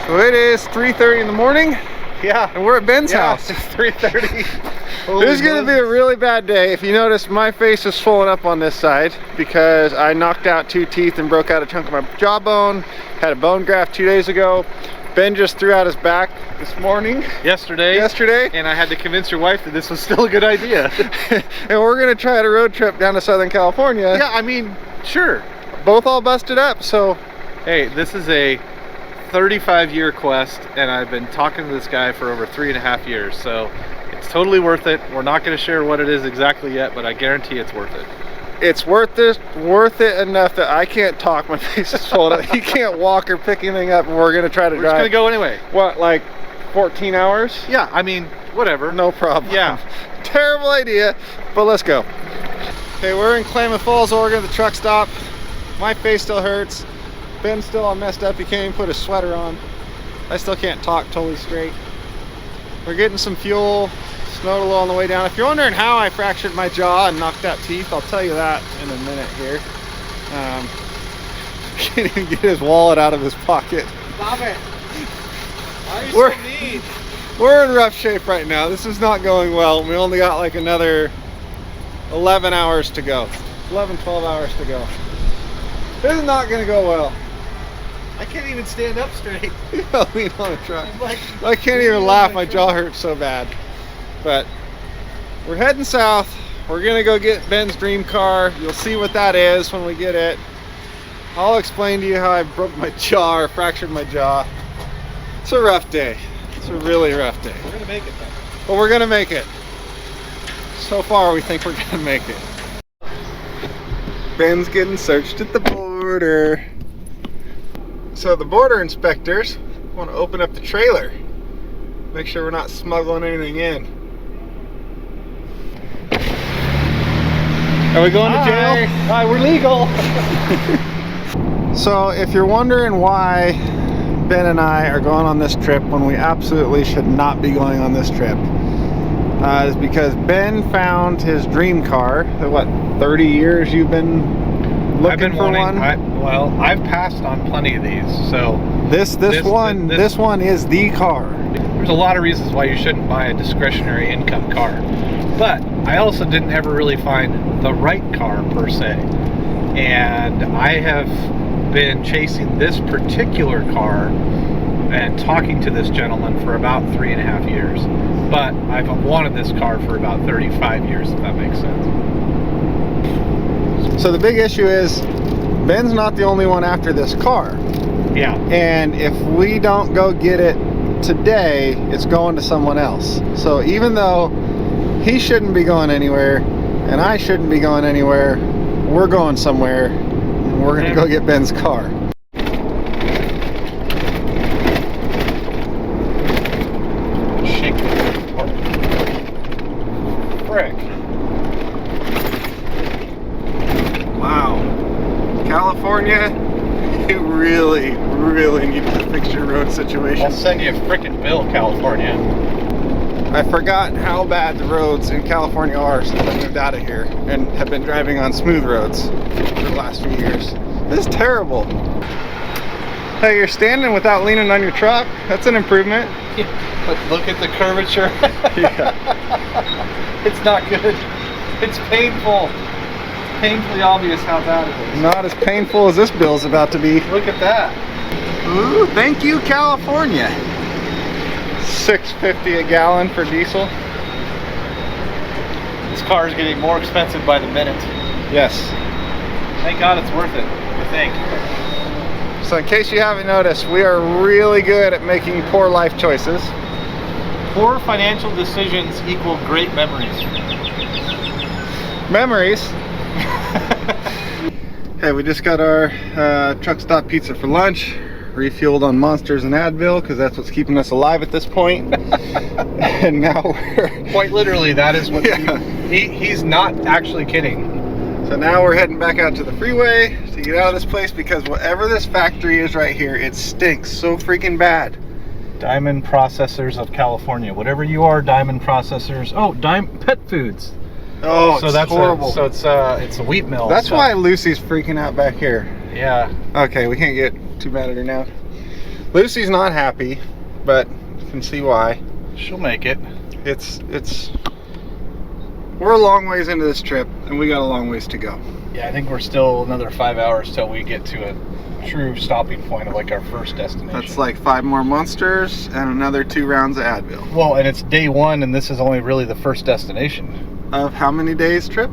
So it is 3:30 in the morning. Yeah. And we're at Ben's house. It's 3:30. This is gonna be a really bad day. If you notice, my face is swollen up on this side because I knocked out 2 teeth and broke out a chunk of my jawbone. Had a bone graft 2 days ago. Ben just threw out his back this morning. Yesterday. And I had to convince your wife that this was still a good idea. And we're gonna try a road trip down to Southern California. Yeah, I mean, sure. Both all busted up, so. Hey, this is a 35-year quest, and I've been talking to this guy for over 3.5 years, so it's totally worth it. We're not going to share what it is exactly yet, but I guarantee it's worth it. It's worth it enough that I can't talk. My face is swollen up. He can't walk or pick anything up, and we're going to try to drive. We're just going to go anyway. What, like 14 hours? Yeah, I mean, whatever. No problem. Yeah. Terrible idea, but let's go. Okay, we're in Klamath Falls, Oregon, the truck stop. My face still hurts. Ben's still all messed up. He can't even put a sweater on. I still can't talk totally straight. We're getting some fuel. Snowed a little on the way down. If you're wondering how I fractured my jaw and knocked out teeth, I'll tell you that in a minute here. Can't even get his wallet out of his pocket. Stop it. Why are you so mean? We're in rough shape right now. This is not going well. We only got like another 11 hours to go. 11, 12 hours to go. This is not going to go well. I can't even stand up straight. I'll lean on a truck. I can't even laugh. My jaw hurts so bad. But we're heading south. We're going to go get Ben's dream car. You'll see what that is when we get it. I'll explain to you how I broke my jaw or fractured my jaw. It's a rough day. It's a really rough day. We're going to make it though. But we're going to make it. So far, we think we're going to make it. Ben's getting searched at the border. So the border inspectors want to open up the trailer. Make sure we're not smuggling anything in. Are we going to jail? Hi, we're legal. So if you're wondering why Ben and I are going on this trip when we absolutely should not be going on this trip, is because Ben found his dream car. What, 30 years you've been looking for one? Well, I've passed on plenty of these, so this one is the car. There's a lot of reasons why you shouldn't buy a discretionary income car, but I also didn't ever really find the right car per se, and I have been chasing this particular car and talking to this gentleman for about 3.5 years, but I've wanted this car for about 35 years, if that makes sense. So the big issue is Ben's not the only one after this car. Yeah. And if we don't go get it today, it's going to someone else. So even though he shouldn't be going anywhere and I shouldn't be going anywhere, we're going somewhere and we're gonna go get Ben's car. Frick. Wow. California, you really, really need to fix your road situation. I'll send you a frickin' bill, California. I forgot how bad the roads in California are since I moved out of here and have been driving on smooth roads for the last few years. This is terrible. Hey, you're standing without leaning on your truck. That's an improvement. But look at the curvature. Yeah. It's not good. It's painful. It's painfully obvious how bad it is. Not as painful as this bill's about to be. Look at that. Ooh, thank you, California. $6.50 a gallon for diesel. This car is getting more expensive by the minute. Yes. Thank God it's worth it, I think. So in case you haven't noticed, we are really good at making poor life choices. Poor financial decisions equal great memories. Memories. Hey, we just got our truck stop pizza for lunch. Refueled on Monsters and Advil because that's what's keeping us alive at this point. And now we're quite literally, that is what he's not actually kidding. So now we're heading back out to the freeway to get out of this place because whatever this factory is right here, it stinks so freaking bad. Diamond Processors of California. Whatever you are, Diamond Processors. Oh, Pet Foods. Oh, so that's horrible. So it's a wheat mill. That's stuff. why Lucy's freaking out back here. Yeah. Okay, we can't get too mad at her now. Lucy's not happy, but you can see why. She'll make it. We're a long ways into this trip, and we got a long ways to go. Yeah, I think we're still another 5 hours till we get to a true stopping point of like our first destination. That's like 5 more Monsters and another 2 rounds of Advil. Well, and it's day 1, and this is only really the first destination. Of how many days trip?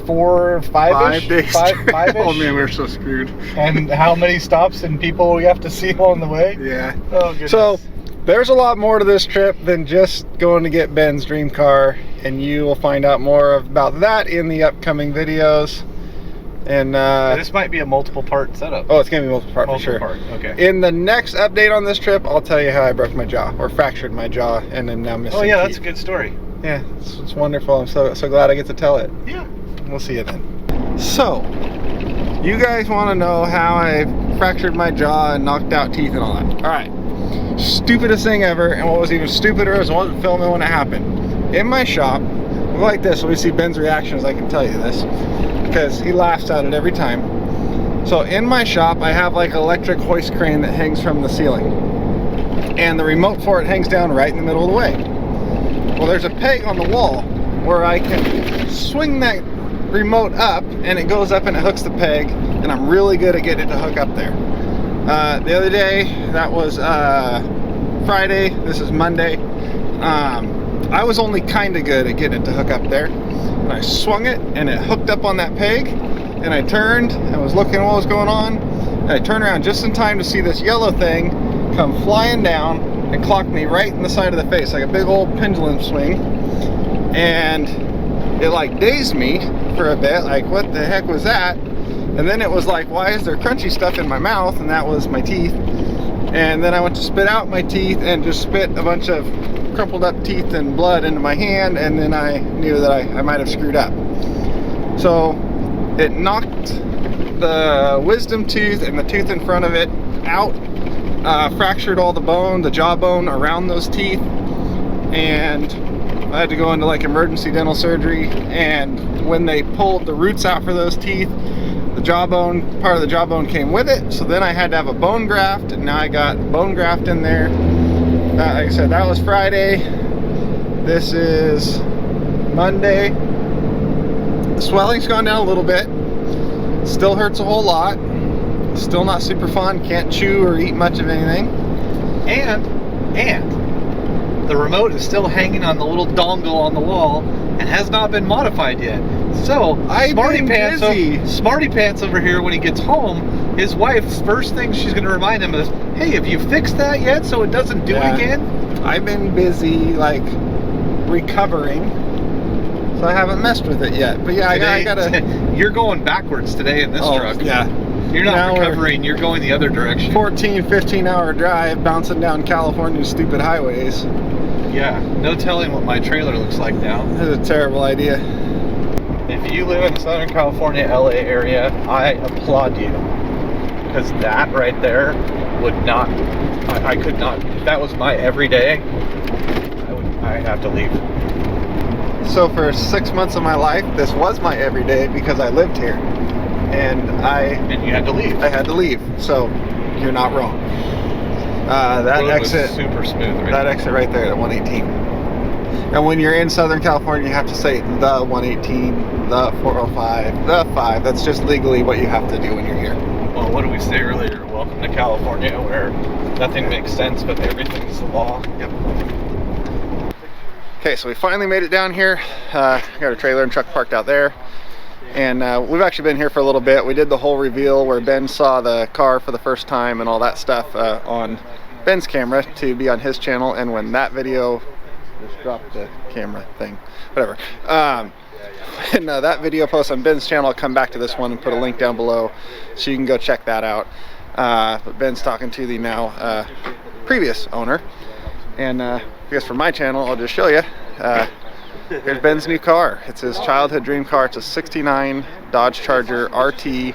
4 or 5-ish? 5 days. 5-ish? Oh man, we're so screwed. And how many stops and people we have to see along the way? Yeah. Oh, goodness. So, there's a lot more to this trip than just going to get Ben's dream car, and you will find out more about that in the upcoming videos. And this might be a multiple part setup. Oh, it's gonna be multiple part for sure. Okay. In the next update on this trip, I'll tell you how I broke my jaw or fractured my jaw, and I'm now missing. Oh yeah, teeth. that's a good story. Yeah, it's wonderful. I'm so glad I get to tell it. Yeah. We'll see you then. So, you guys want to know how I fractured my jaw and knocked out teeth and all that? All right. Stupidest thing ever, and what was even stupider is I wasn't filming when it happened. In my shop, like this, we see Ben's reactions, I can tell you this, because he laughs at it every time. So in my shop, I have like an electric hoist crane that hangs from the ceiling, and the remote for it hangs down right in the middle of the way. Well, there's a peg on the wall where I can swing that remote up, and it goes up and it hooks the peg, and I'm really good at getting it to hook up there. The other day, that was Friday, this is Monday, I was only kind of good at getting it to hook up there, and I swung it and it hooked up on that peg, and I turned and was looking at what was going on, and I turned around just in time to see this yellow thing come flying down and clock me right in the side of the face like a big old pendulum swing, and it like dazed me for a bit, like what the heck was that? And then it was like, why is there crunchy stuff in my mouth? And that was my teeth. And then I went to spit out my teeth and just spit a bunch of crumpled up teeth and blood into my hand, and then I knew that I might have screwed up. So it knocked the wisdom tooth and the tooth in front of it out, fractured all the bone, the jawbone around those teeth, and I had to go into like emergency dental surgery. And when they pulled the roots out for those teeth, the jawbone, part of the jawbone came with it, so then I had to have a bone graft, and now I got bone graft in there. Like I said, that was Friday. This is Monday. The swelling's gone down a little bit. Still hurts a whole lot. Still not super fun. Can't chew or eat much of anything. And the remote is still hanging on the little dongle on the wall and has not been modified yet. So Smarty Pants over here, when he gets home, his wife's first thing she's going to remind him is, hey, have you fixed that yet so it doesn't do it again? I've been busy like recovering, so I haven't messed with it yet. But yeah, I gotta. You're going backwards today in this truck. Yeah. You're not recovering, you're going the other direction. 15 hour drive bouncing down California's stupid highways. Yeah, no telling what my trailer looks like now. That's a terrible idea. If you live in the Southern California, LA area, I applaud you. Because that right there would not, I could not, if that was my everyday, I'd have to leave. So for 6 months of my life, this was my everyday because I lived here. And you had to leave. I had to leave. So you're not wrong. That exit was super smooth. Right? That exit right there at 118. And when you're in Southern California, you have to say the 118, the 405, the 5. That's just legally what you have to do when you're here. Well, what did we say earlier? Welcome to California, where nothing makes sense, but everything's the law. Yep. Okay, so we finally made it down here. Got a trailer and truck parked out there. And we've actually been here for a little bit. We did the whole reveal where Ben saw the car for the first time and all that stuff on Ben's camera to be on his channel. And when that video, just dropped the camera thing, whatever. And that video post on Ben's channel, I'll come back to this one and put a link down below so you can go check that out. But Ben's talking to the now previous owner. And I guess for my channel, I'll just show you. Here's Ben's new car. It's his childhood dream car. It's a 69 Dodge Charger RT.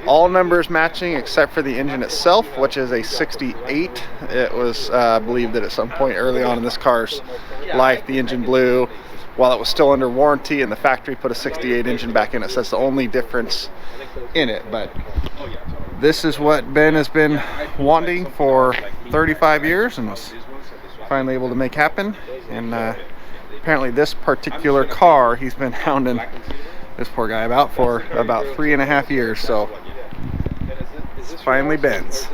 All numbers matching except for the engine itself, which is a 68. It was believed that at some point early on in this car's life, the engine blew while it was still under warranty, and the factory put a 68 engine back in it. So that's the only difference in it. But This is what Ben has been wanting for 35 years and was finally able to make happen. And apparently this particular car he's been hounding this poor guy about for about 3.5 years. So it's finally Ben's.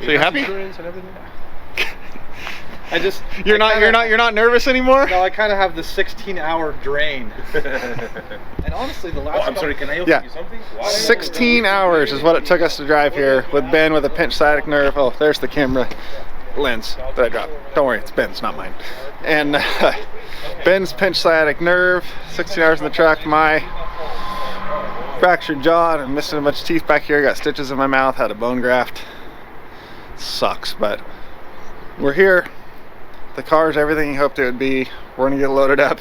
So you happy? You're not nervous anymore? No, I kind of have the 16-hour drain. And honestly, the last. I'm sorry. Can I Yeah. you something? 16 hours is what it took us to drive here with Ben with a pinched sciatic nerve. Oh, there's the camera lens that I dropped. Don't worry, it's Ben's, not mine. And Ben's pinched sciatic nerve, 16 hours in the truck. My fractured jaw, and I'm missing a bunch of teeth back here. Got stitches in my mouth, had a bone graft. Sucks, but we're here. The car's everything he hoped it would be. We're gonna get loaded up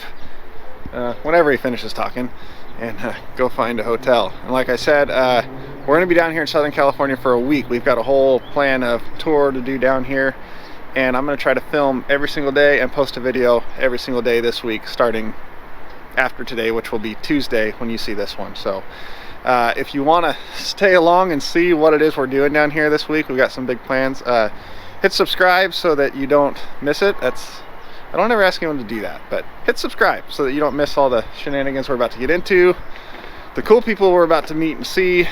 whenever he finishes talking and go find a hotel. And like I said, we're gonna be down here in Southern California for a week. We've got a whole plan of tour to do down here, and I'm gonna try to film every single day and post a video every single day this week, starting after today, which will be Tuesday when you see this one. So if you want to stay along and see what it is we're doing down here this week, we've got some big plans. Hit subscribe so that you don't miss it. I don't ever ask anyone to do that, but hit subscribe so that you don't miss all the shenanigans we're about to get into, the cool people we're about to meet and see,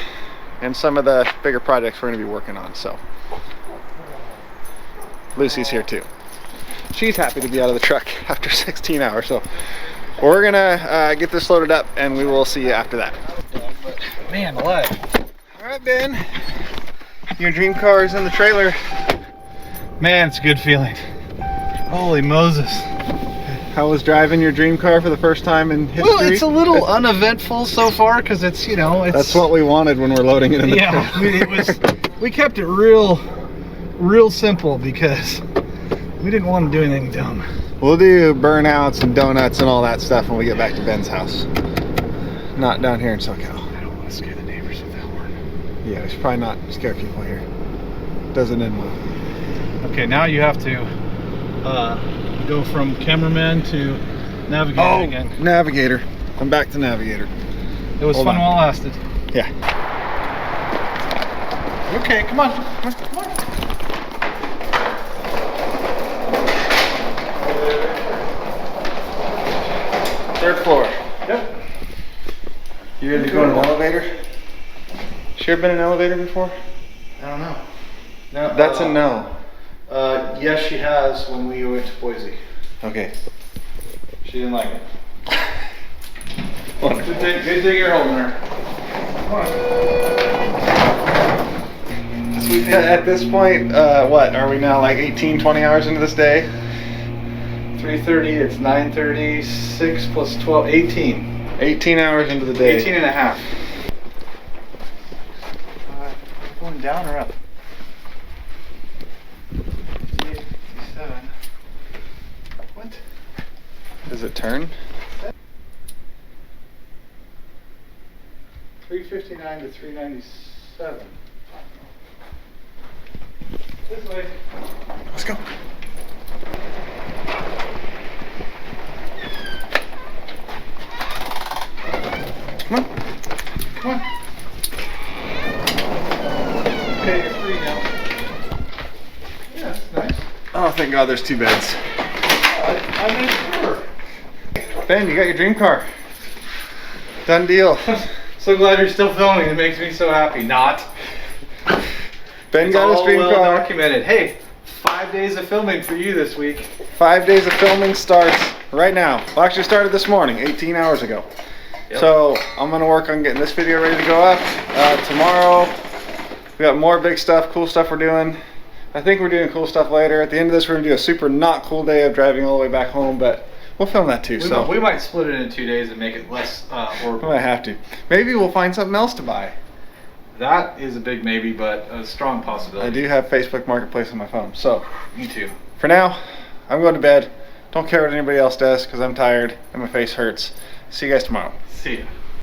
and some of the bigger projects we're going to be working on. So Lucy's here too. She's happy to be out of the truck after 16 hours. So we're gonna get this loaded up and we will see you after that. Man alive. All right, Ben, your dream car is in the trailer. Man, it's a good feeling. Holy Moses. How was driving your dream car for the first time in history? Well, it's a little uneventful so far because it's, you know, it's. That's what we wanted when we're loading it in the yeah, we kept it real simple because we didn't want to do anything dumb. We'll do burnouts and donuts and all that stuff when we get back to Ben's house. Not down here in SoCal. I don't want to scare the neighbors with that horn. Yeah, we should probably not scare people here. Doesn't end well. Okay, now you have to go from cameraman to navigator again. Navigator. I'm back to navigator. It was Hold fun on. while it lasted. Yeah. Okay, come on. Come on. Third floor. Yep. You ready to go in an elevator? Sure been in an elevator before? I don't know. No, That's a no. Yes, she has when we went to Boise. Okay. She didn't like it. Good thing you're holding her. At this point, what, are we now like 18, 20 hours into this day? 3:30, it's 9:30, 6 plus 12, 18. 18 hours into the day. 18 and a half. Going down or up? 57. What? Does it turn? 359 to 397. This way. Let's go. Come on. Come on. Okay, you're free now. Yeah, that's nice. Oh, thank God there's two beds. I made sure. Ben, you got your dream car. Done deal. So glad you're still filming. It makes me so happy. Not. Ben got his dream well car. documented. Hey, 5 days of filming for you this week. 5 days of filming starts right now. Well, actually started this morning, 18 hours ago. Yep. So I'm gonna work on getting this video ready to go up. Tomorrow, we got more big stuff, cool stuff we're doing. I think we're doing cool stuff later. At the end of this, we're gonna do a super not cool day of driving all the way back home, but we'll film that too. We might split it in 2 days and make it less we horrible. might have to. Maybe we'll find something else to buy. That is a big maybe, but a strong possibility. I do have Facebook Marketplace on my phone. So Me too. for now, I'm going to bed. Don't care what anybody else does because I'm tired and my face hurts. See you guys tomorrow. See ya.